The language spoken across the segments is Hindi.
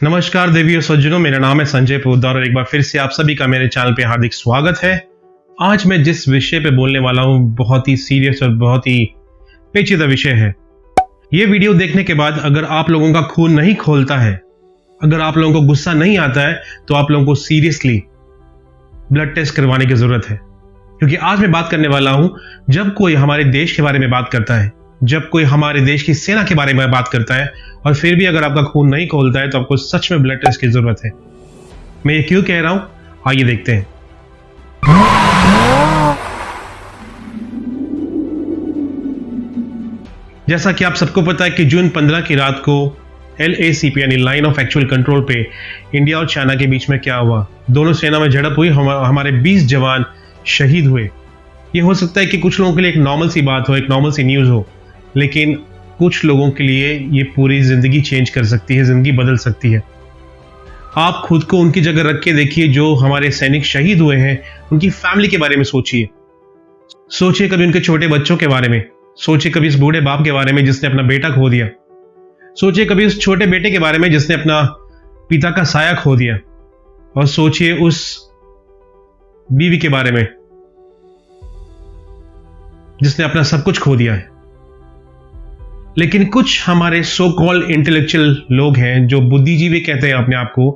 नमस्कार देवी और सज्जनों, मेरा नाम है संजय पोद्दार और एक बार फिर से आप सभी का मेरे चैनल पे हार्दिक स्वागत है। आज मैं जिस विषय पे बोलने वाला हूँ बहुत ही सीरियस और बहुत ही पेचीदा विषय है। ये वीडियो देखने के बाद अगर आप लोगों का खून नहीं खोलता है, अगर आप लोगों को गुस्सा नहीं आता है, तो आप लोगों को सीरियसली ब्लड टेस्ट करवाने की जरूरत है। क्योंकि आज मैं बात करने वाला हूं, जब कोई हमारे देश के बारे में बात करता है, जब कोई हमारे देश की सेना के बारे में बात करता है और फिर भी अगर आपका खून नहीं खोलता है, तो आपको सच में ब्लड टेस्ट की जरूरत है। मैं ये क्यों कह रहा हूं, आइए देखते हैं। जैसा कि आप सबको पता है कि जून 15 की रात को LACP यानी लाइन ऑफ एक्चुअल कंट्रोल पे इंडिया और चाइना के बीच में क्या हुआ, दोनों सेना में झड़प हुई, हमारे 20 जवान शहीद हुए। ये हो सकता है कि कुछ लोगों के लिए एक नॉर्मल सी बात हो, एक नॉर्मल सी न्यूज हो, लेकिन कुछ लोगों के लिए ये पूरी जिंदगी चेंज कर सकती है, जिंदगी बदल सकती है। आप खुद को उनकी जगह रख के देखिए, जो हमारे सैनिक शहीद हुए हैं, उनकी फैमिली के बारे में सोचिए। सोचिए कभी उनके छोटे बच्चों के बारे में, सोचिए कभी इस बूढ़े बाप के बारे में जिसने अपना बेटा खो दिया, सोचिए कभी उस छोटे बेटे के बारे में जिसने अपना पिता का साया खो दिया, और सोचिए उस बीवी के बारे में जिसने अपना सब कुछ खो दिया है। लेकिन कुछ हमारे सो कॉल्ड इंटेलेक्चुअल लोग हैं, जो बुद्धिजीवी कहते हैं अपने आप को,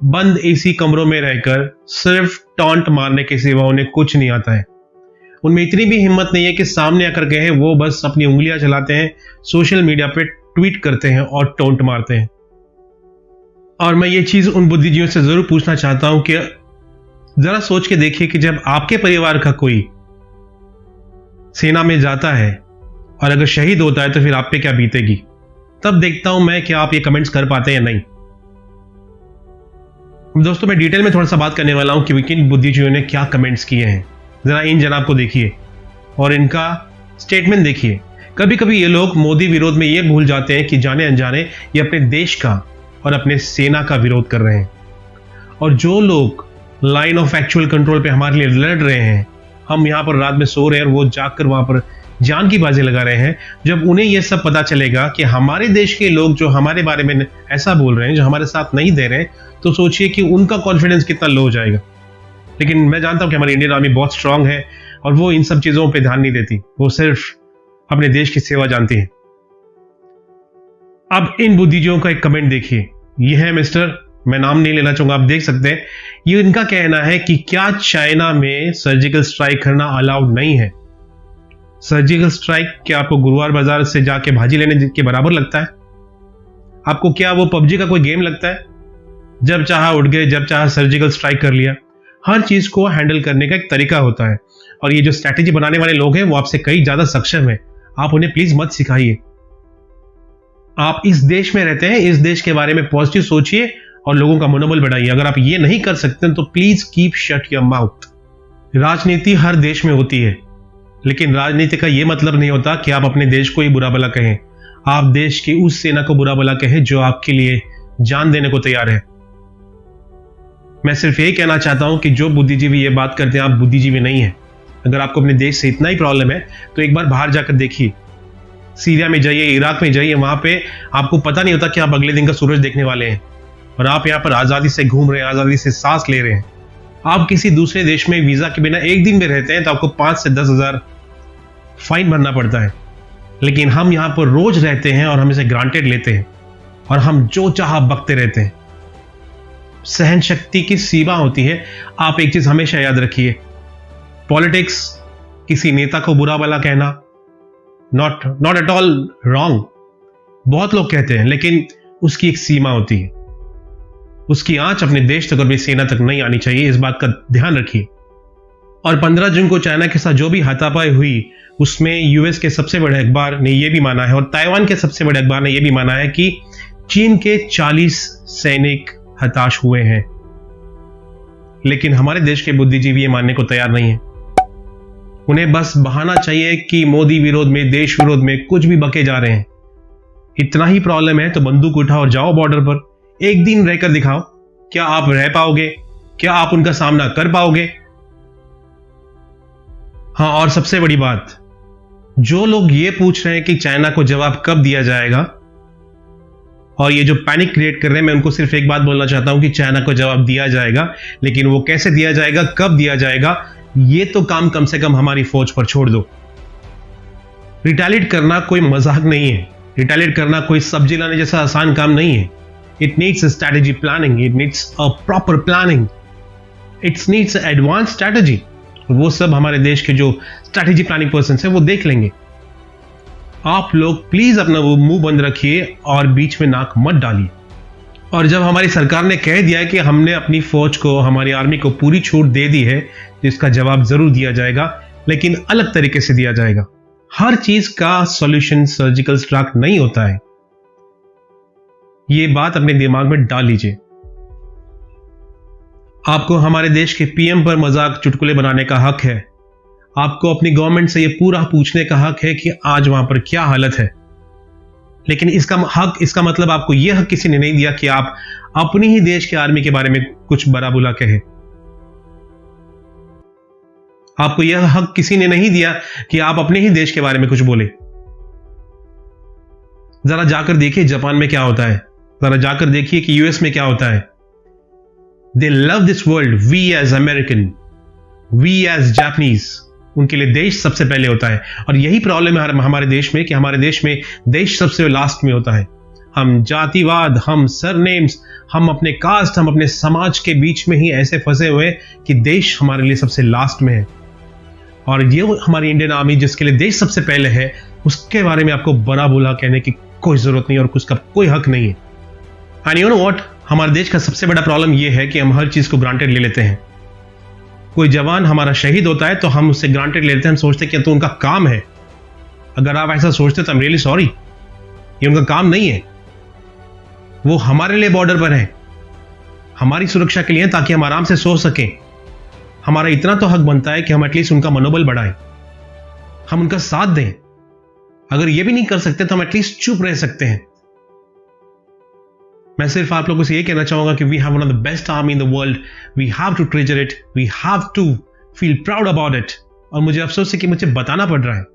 बंद एसी कमरों में रहकर सिर्फ टॉन्ट मारने के सिवा उन्हें कुछ नहीं आता है। उनमें इतनी भी हिम्मत नहीं है कि सामने आकर कहे, वो बस अपनी उंगलियां चलाते हैं, सोशल मीडिया पे ट्वीट करते हैं और टॉन्ट मारते हैं। और मैं ये चीज उन बुद्धिजीवियों से जरूर पूछना चाहता हूं कि जरा सोच के देखिए कि जब आपके परिवार का कोई सेना में जाता है और अगर शहीद होता है, तो फिर आप पे क्या बीतेगी। तब देखता हूं मैं कि आप ये कमेंट्स कर पाते हैं या नहीं। दोस्तों, मैं डिटेल में थोड़ा सा बात करने वाला हूं कि किन बुद्धिजीवियों ने क्या कमेंट्स किए हैं। जरा इन जनाब को देखिए और इनका स्टेटमेंट देखिए। कभी कभी ये लोग मोदी विरोध में ये भूल जाते हैं कि जाने अनजाने ये अपने देश का और अपने सेना का विरोध कर रहे हैं। और जो लोग लाइन ऑफ एक्चुअल कंट्रोल पे हमारे लिए लड़ रहे हैं, हम यहां पर रात में सो रहे हैं और वो जाकर वहां पर जान की बाजी लगा रहे हैं, जब उन्हें यह सब पता चलेगा कि हमारे देश के लोग जो हमारे बारे में ऐसा बोल रहे हैं, जो हमारे साथ नहीं दे रहे हैं, तो सोचिए कि उनका कॉन्फिडेंस कितना लो हो जाएगा। लेकिन मैं जानता हूं कि हमारी इंडियन आर्मी बहुत स्ट्रांग है और वो इन सब चीजों पे ध्यान नहीं देती, वो सिर्फ अपने देश की सेवा जानती है। अब इन बुद्धिजीवियों का एक कमेंट देखिए। यह है मिस्टर, मैं नाम नहीं लेना चाहूंगा, आप देख सकते हैं। ये इनका कहना है कि क्या चाइना में सर्जिकल स्ट्राइक करना अलाउड नहीं है। सर्जिकल स्ट्राइक क्या आपको गुरुवार बाजार से जाके भाजी लेने के बराबर लगता है? आपको क्या वो पबजी का कोई गेम लगता है? जब चाहा उठ गए, जब चाहा सर्जिकल स्ट्राइक कर लिया। हर चीज को हैंडल करने का एक तरीका होता है, और ये जो स्ट्रैटेजी बनाने वाले लोग हैं वो आपसे कई ज्यादा सक्षम है। आप उन्हें प्लीज मत सिखाइए। आप इस देश में रहते हैं, इस देश के बारे में पॉजिटिव सोचिए और लोगों का मनोबल बढ़ाइए। अगर आप ये नहीं कर सकते तो please keep shut your mouth. राजनीति हर देश में होती है, लेकिन राजनीति का यह मतलब नहीं होता कि आप अपने देश को ही बुरा भला कहें। आप देश की उस सेना को बुरा भला कहें जो आपके लिए जान देने को तैयार है। मैं सिर्फ यही कहना चाहता हूं कि जो बुद्धिजीवी ये बात करते हैं, आप बुद्धिजीवी नहीं है। अगर आपको अपने देश से इतना ही प्रॉब्लम है, तो एक बार बाहर जाकर देखिए। सीरिया में जाइए, इराक में जाइए, वहां पे आपको पता नहीं होता कि आप अगले दिन का सूरज देखने वाले हैं, और आप यहां पर आजादी से घूम रहे हैं, आजादी से सांस ले रहे हैं। आप किसी दूसरे देश में वीजा के बिना एक दिन में रहते हैं तो आपको 5 से 10 हजार फाइन भरना पड़ता है। लेकिन हम यहां पर रोज रहते हैं और हम इसे ग्रांटेड लेते हैं, और हम जो चाहा बकते रहते हैं। सहन शक्ति की सीमा होती है। आप एक चीज हमेशा याद रखिए, पॉलिटिक्स, किसी नेता को बुरा भला कहना, नॉट एट ऑल रॉन्ग। बहुत लोग कहते हैं, लेकिन उसकी एक सीमा होती है। उसकी आंच अपने देश तक और अपनी सेना तक नहीं आनी चाहिए, इस बात का ध्यान रखिए। और 15 जून को चाइना के साथ जो भी हाथापाई हुई, उसमें यूएस के सबसे बड़े अखबार ने यह भी माना है, और ताइवान के सबसे बड़े अखबार ने यह भी माना है कि चीन के 40 सैनिक हताश हुए हैं। लेकिन हमारे देश के बुद्धिजीवी ये मानने को तैयार नहीं है। उन्हें बस बहाना चाहिए कि मोदी विरोध में, देश विरोध में कुछ भी बके जा रहे हैं। इतना ही प्रॉब्लम है तो बंदूक उठाओ और जाओ बॉर्डर पर, एक दिन रहकर दिखाओ। क्या आप रह पाओगे? क्या आप उनका सामना कर पाओगे? हाँ, और सबसे बड़ी बात, जो लोग ये पूछ रहे हैं कि चाइना को जवाब कब दिया जाएगा, और ये जो पैनिक क्रिएट कर रहे हैं, मैं उनको सिर्फ एक बात बोलना चाहता हूं कि चाइना को जवाब दिया जाएगा, लेकिन वो कैसे दिया जाएगा, कब दिया जाएगा, ये तो काम कम से कम हमारी फौज पर छोड़ दो। रिटेलिएट करना कोई मजाक नहीं है, रिटेलिएट करना कोई सब्जी लाने जैसा आसान काम नहीं है। It needs a strategy planning, it needs a proper planning, it needs advance strategy. वो सब हमारे देश के जो स्ट्रैटेजी प्लानिंग पर्सन है वो देख लेंगे। आप लोग प्लीज अपना वो मुंह बंद रखिए और बीच में नाक मत डालिए। और जब हमारी सरकार ने कह दिया है कि हमने अपनी फौज को, हमारी आर्मी को पूरी छूट दे दी है, तो इसका जवाब जरूर दिया जाएगा, लेकिन अलग तरीके से दिया जाएगा। हर चीज का सॉल्यूशन सर्जिकल स्ट्राइक नहीं होता है, ये बात अपने दिमाग में डाल लीजिए। आपको हमारे देश के पीएम पर मजाक चुटकुले बनाने का हक है, आपको अपनी गवर्नमेंट से यह पूरा पूछने का हक है कि आज वहां पर क्या हालत है, लेकिन इसका मतलब आपको यह हक किसी ने नहीं दिया कि आप अपनी ही देश के आर्मी के बारे में कुछ बुरा बुला कहे। आपको यह हक किसी ने नहीं दिया कि आप अपने ही देश के बारे में कुछ बोले। जरा जाकर देखिए जापान में क्या होता है, जरा जाकर देखिए कि यूएस में क्या होता है। They love this world, we as American, we as Japanese, उनके लिए देश सबसे पहले होता है। और यही प्रॉब्लम है हमारे देश में कि हमारे देश में देश सबसे लास्ट में होता है। हम जातिवाद, हम सरनेम्स, हम अपने कास्ट, हम अपने समाज के बीच में ही ऐसे फंसे हुए कि देश हमारे लिए सबसे लास्ट में है। और ये हमारी इंडियन आर्मी जिसके लिए देश सबसे पहले है, उसके बारे में आपको बड़ा बुरा कहने की कोई जरूरत नहीं और उसका कोई हक नहीं है। एंड यू नो व्हाट, हमारे देश का सबसे बड़ा प्रॉब्लम यह है कि हम हर चीज को ग्रांटेड ले लेते हैं। कोई जवान हमारा शहीद होता है तो हम उससे ग्रांटेड ले लेते हैं, हम सोचते हैं कि तो उनका काम है। अगर आप ऐसा सोचते तो आई एम रियली सॉरी, ये उनका काम नहीं है। वो हमारे लिए बॉर्डर पर है, हमारी सुरक्षा के लिए, ताकि हम आराम से सो सकें। हमारा इतना तो हक बनता है कि हम एटलीस्ट उनका मनोबल बढ़ाएं, हम उनका साथ दें। अगर ये भी नहीं कर सकते तो हम एटलीस्ट चुप रह सकते हैं। मैं सिर्फ आप लोगों से ये कहना चाहूंगा कि we have one of the best army in the world, we have to treasure it, we have to feel proud about it. और मुझे अफसोस है कि मुझे बताना पड़ रहा है।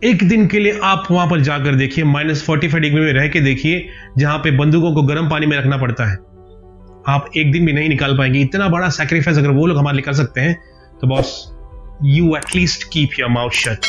एक दिन के लिए आप वहां पर जाकर देखिए, -45 डिग्री में रह के देखिए, जहां पे बंदूकों को गर्म पानी में रखना पड़ता है। आप एक दिन भी नहीं निकाल पाएंगे। इतना बड़ा सैक्रिफाइस अगर वो लोग हमारे लिए कर सकते हैं तो boss, you at least keep your mouth shut.